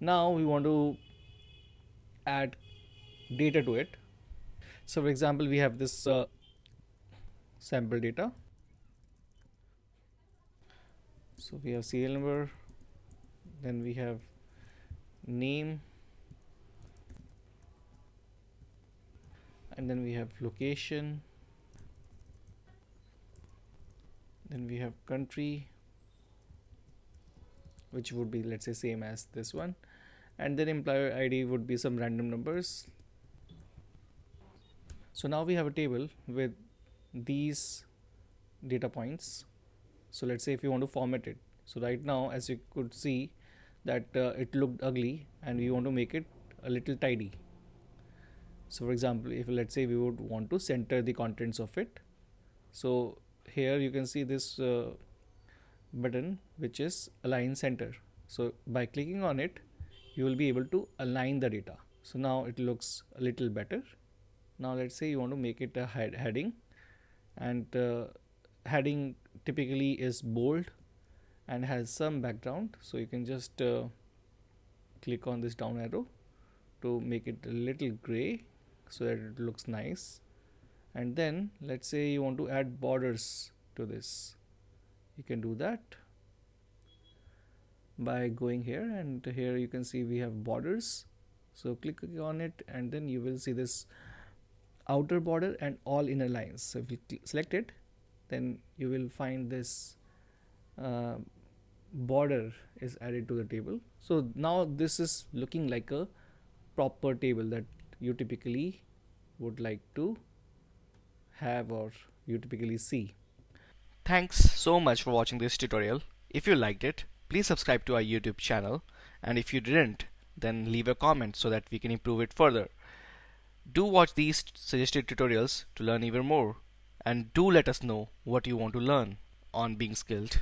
Now we want to add data to it. So for example, we have this sample data. So we have serial number, then we have name, and then we have location, then we have country, which would be, let's say, same as this one, and then employer ID would be some random numbers. So now we have a table with these data points. So let's say if you want to format it, so right now as you could see that it looked ugly and we want to make it a little tidy. So for example, if let's say we would want to center the contents of it, so here you can see this button which is align center. So by clicking on it, you will be able to align the data. So now it looks a little better. Now let's say you want to make it a heading, and heading typically is bold and has some background, so you can just click on this down arrow to make it a little gray so that it looks nice. And then let's say you want to add borders to this, you can do that by going here, and here you can see we have borders. So click on it and then you will see this outer border and all inner lines. So if you select it, then you will find this border is added to the table. So now this is looking like a proper table that you typically would like to have or you typically see. Thanks so much for watching this tutorial. If you liked it, please subscribe to our YouTube channel, and if you didn't, then leave a comment so that we can improve it further. Do watch these suggested tutorials to learn even more, and do let us know what you want to learn on Being Skilled.